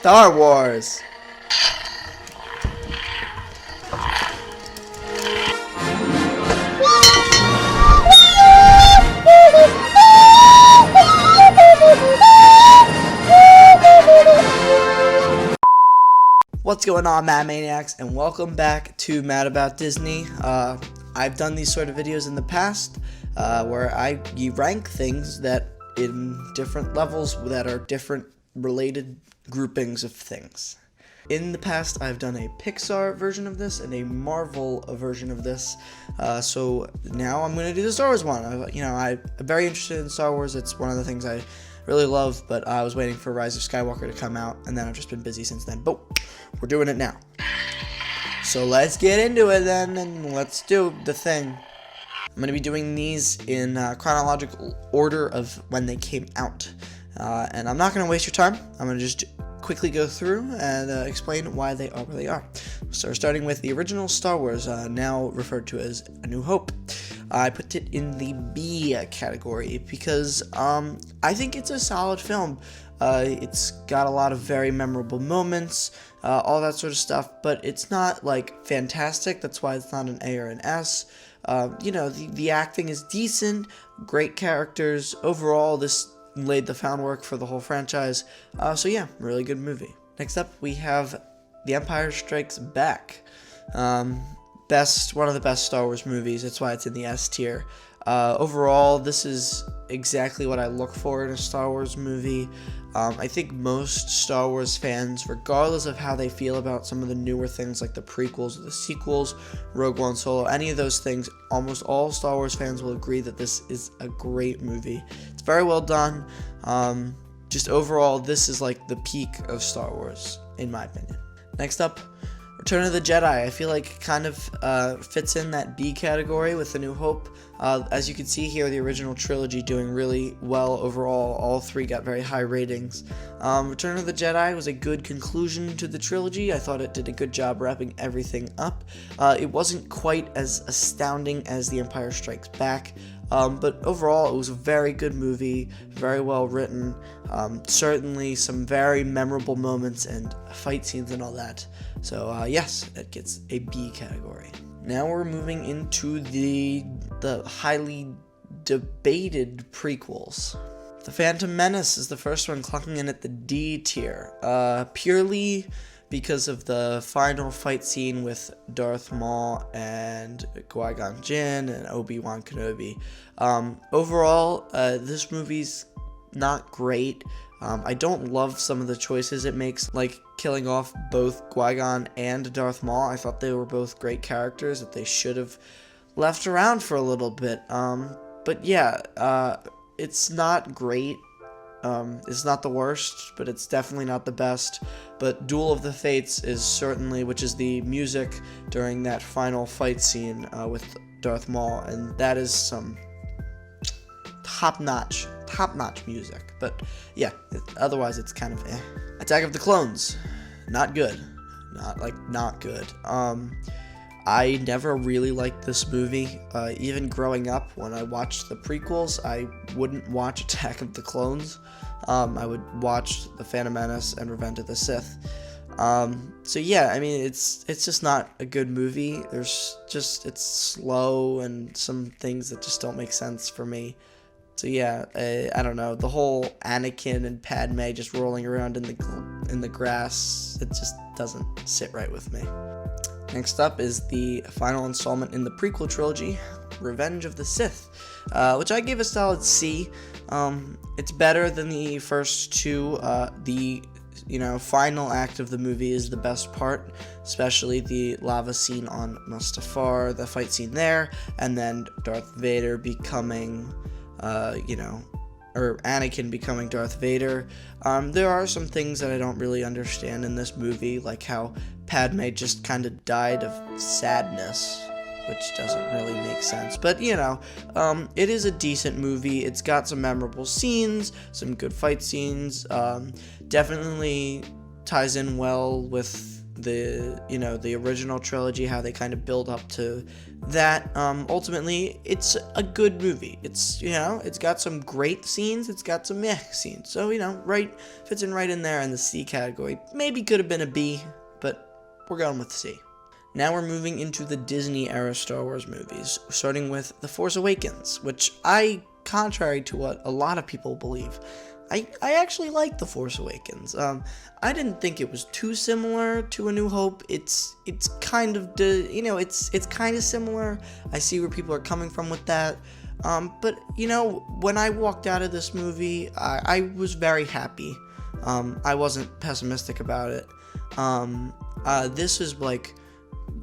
Star Wars. What's going on, Mad Maniacs, and welcome back to Mad About Disney. I've done these sort of videos in the past where I rank things that in different levels that are different related groupings of things. In the past, I've done a Pixar version of this and a Marvel version of this, so now I'm going to do the Star Wars one. I'm very interested in Star Wars. It's one of the things I really love, but I was waiting for Rise of Skywalker to come out, and then I've just been busy since then. But we're doing it now. So let's get into it then, and let's do the thing. I'm going to be doing these in chronological order of when they came out. And I'm not going to waste your time. I'm going to just quickly go through and explain why they are where they are. So we're starting with the original Star Wars, now referred to as A New Hope. I put it in the B category because I think it's a solid film. It's got a lot of very memorable moments, all that sort of stuff, but it's not like fantastic. That's why it's not an A or an S. The acting is decent, great characters. Overall, this laid the groundwork for the whole franchise. So yeah, really good movie. Next up, we have The Empire Strikes Back. One of the best Star Wars movies. That's why it's in the S tier. Overall, this is exactly what I look for in a Star Wars movie. I think most Star Wars fans, regardless of how they feel about some of the newer things like the prequels or the sequels, Rogue One, Solo, any of those things, almost all Star Wars fans will agree that this is a great movie. It's very well done. Just overall, this is like the peak of Star Wars, in my opinion. Next up, Return of the Jedi. I feel like it kind of fits in that B category with A New Hope. As you can see here, the original trilogy doing really well overall. All three got very high ratings. Return of the Jedi was a good conclusion to the trilogy. I thought it did a good job wrapping everything up. It wasn't quite as astounding as The Empire Strikes Back, but overall it was a very good movie, very well written, certainly some very memorable moments and fight scenes and all that. So yes, it gets a B category. Now we're moving into the highly debated prequels. The Phantom Menace is the first one, clocking in at the D tier, purely because of the final fight scene with Darth Maul and Qui-Gon Jinn and Obi-Wan Kenobi. Overall, this movie's not great. I don't love some of the choices it makes, like killing off both Qui-Gon and Darth Maul. I thought they were both great characters that they should have left around for a little bit. But yeah, it's not great. It's not the worst, but it's definitely not the best. But Duel of the Fates is certainly, which is the music during that final fight scene with Darth Maul, and that is some top-notch music. But yeah, otherwise it's kind of eh. Attack of the Clones, not good. Not good. I never really liked this movie. Even growing up, when I watched the prequels, I wouldn't watch Attack of the Clones. I would watch The Phantom Menace and Revenge of the Sith. So yeah, I mean, it's just not a good movie. It's slow and some things that just don't make sense for me. So yeah, I don't know, the whole Anakin and Padme just rolling around in the grass, it just doesn't sit right with me. Next up is the final installment in the prequel trilogy, Revenge of the Sith, which I gave a solid C. It's better than the first two. The final act of the movie is the best part, especially the lava scene on Mustafar, the fight scene there, and then Darth Vader becoming or Anakin becoming Darth Vader. There are some things that I don't really understand in this movie, like how Padme just kind of died of sadness, which doesn't really make sense. But, it is a decent movie. It's got some memorable scenes, some good fight scenes, definitely ties in well with the original trilogy, how they kind of build up to that. Ultimately, it's a good movie. It's it's got some great scenes, it's got some meh scenes. So fits in right in there in the C category. Maybe could have been a B, but we're going with C. Now we're moving into the Disney era Star Wars movies, starting with The Force Awakens, which contrary to what a lot of people believe, I actually like The Force Awakens. I didn't think it was too similar to A New Hope. It's kind of it's kind of similar. I see where people are coming from with that. But when I walked out of this movie, I was very happy. I wasn't pessimistic about it. This is like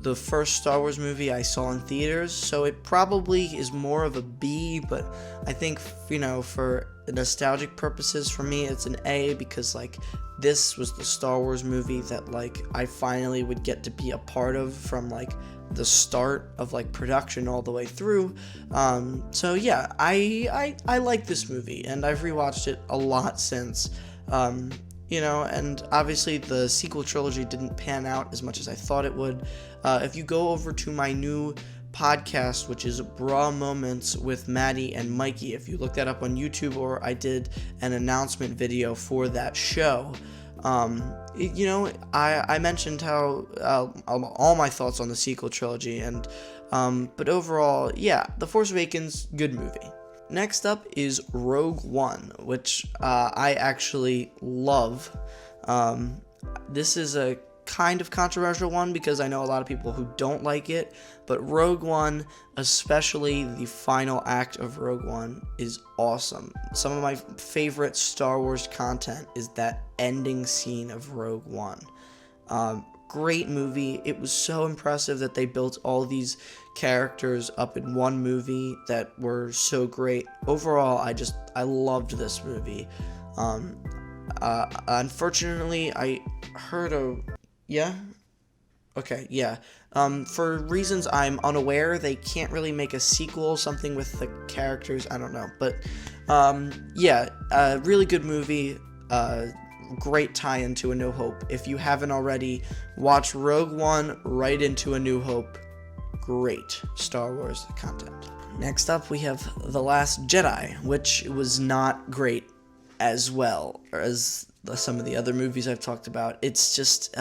the first Star Wars movie I saw in theaters, so it probably is more of a B, but I think, for nostalgic purposes, for me, it's an A, because, this was the Star Wars movie that, I finally would get to be a part of from, the start of, production all the way through. So, yeah, I like this movie, and I've rewatched it a lot since. And obviously the sequel trilogy didn't pan out as much as I thought it would. If you go over to my new podcast, which is Bra Moments with Maddie and Mikey, if you look that up on YouTube, or I did an announcement video for that show, I mentioned how all my thoughts on the sequel trilogy, and but overall, yeah, The Force Awakens, good movie. Next up is Rogue One, which I actually love. This is a kind of controversial one because I know a lot of people who don't like it, but Rogue One, especially the final act of Rogue One, is awesome. Some of my favorite Star Wars content is that ending scene of Rogue One. Great movie. It was so impressive that they built all these characters up in one movie that were so great. Overall, I loved this movie. Unfortunately, I heard for reasons I'm unaware, they can't really make a sequel, something with the characters, I don't know. But, really good movie. Great tie-in to A New Hope. If you haven't already, watch Rogue One right into A New Hope. Great Star Wars content. Next up, we have The Last Jedi, which was not great as well as some of the other movies I've talked about. It's just,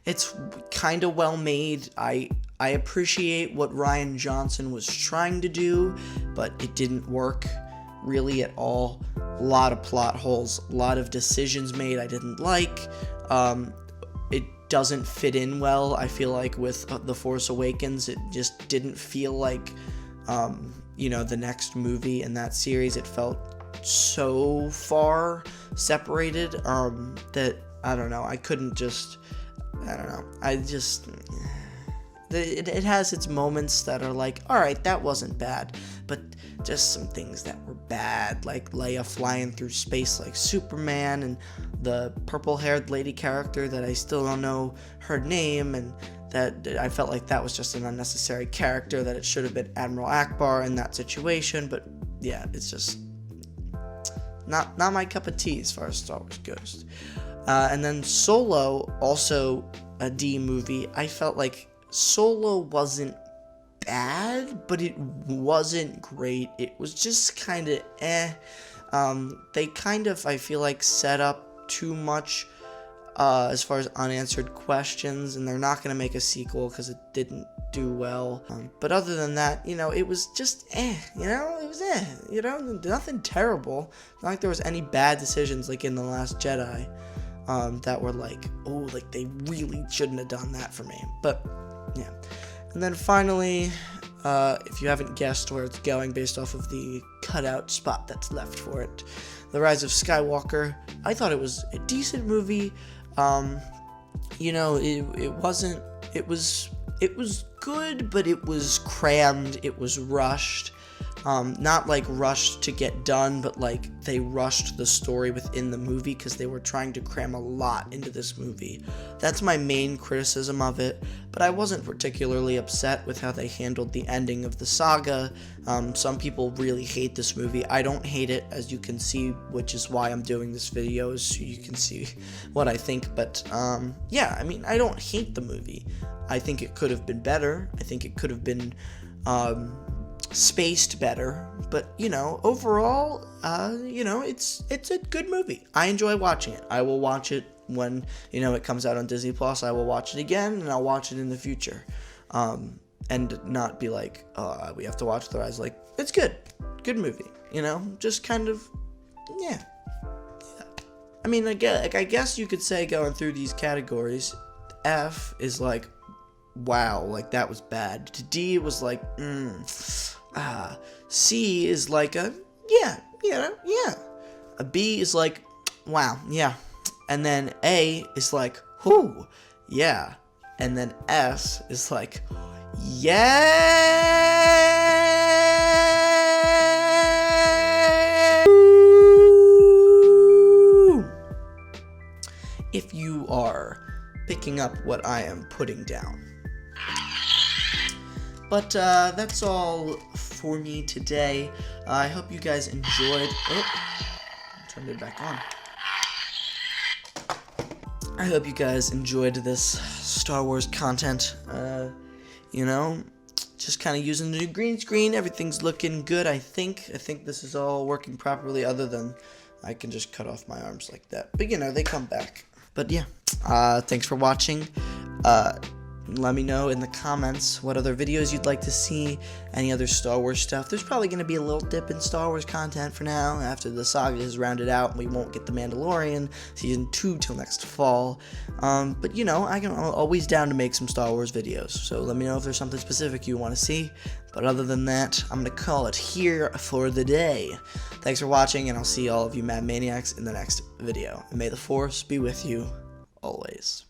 it's kind of well made. I appreciate what Rian Johnson was trying to do, but it didn't work really at all. A lot of plot holes, a lot of decisions made I didn't like. It doesn't fit in well, I feel like, with The Force Awakens. It just didn't feel like, the next movie in that series. It felt so far separated that, I don't know, it has its moments that are like, alright, that wasn't bad, but just some things that were bad, like Leia flying through space like Superman, and the purple-haired lady character that I still don't know her name, and that I felt like that was just an unnecessary character, that it should have been Admiral Akbar in that situation. But yeah, it's just not my cup of tea as far as Star Wars goes. And then Solo, also a D movie. I felt like Solo wasn't bad, but it wasn't great. It was just kind of they kind of, I feel like, set up too much as far as unanswered questions, and they're not going to make a sequel because it didn't do well. But other than that, it was just it was nothing terrible. Not like there was any bad decisions like in The Last Jedi that were like, oh, like they really shouldn't have done that for me. But yeah. And then finally, if you haven't guessed where it's going based off of the cutout spot that's left for it, The Rise of Skywalker. I thought it was a decent movie. It was good, but it was crammed, it was rushed. Not like rushed to get done, but like they rushed the story within the movie because they were trying to cram a lot into this movie. That's my main criticism of it, but I wasn't particularly upset with how they handled the ending of the saga. Some people really hate this movie. I don't hate it, as you can see, which is why I'm doing this video, so you can see what I think. But yeah, I mean, I don't hate the movie. I think it could have been better. I think it could have been spaced better, but you know, overall, you know, it's a good movie. I enjoy watching it. I will watch it when, you know, it comes out on Disney Plus. I will watch it again, and I'll watch it in the future, and not be like, oh, we have to watch the rise. Like, it's good movie, you know, just kind of, yeah. I mean, I guess you could say, going through these categories, F is like, wow, like that was bad. To D, it was like, C is like a, yeah. A B is like, wow, yeah. And then A is like, whoo, yeah. And then S is like, yeah. If you are picking up what I am putting down. But that's all for me today. I hope you guys enjoyed. Oh, turned it back on. I hope you guys enjoyed this Star Wars content. You know, just kind of using the new green screen. Everything's looking good, I think. I think this is all working properly, other than I can just cut off my arms like that. But, you know, they come back. But, yeah, thanks for watching. Let me know in the comments what other videos you'd like to see, any other Star Wars stuff. There's probably going to be a little dip in Star Wars content for now. After the saga is rounded out, we won't get The Mandalorian Season 2 till next fall. But, you know, I'm always down to make some Star Wars videos. So let me know if there's something specific you want to see. But other than that, I'm going to call it here for the day. Thanks for watching, and I'll see all of you Mad Maniacs in the next video. And may the Force be with you always.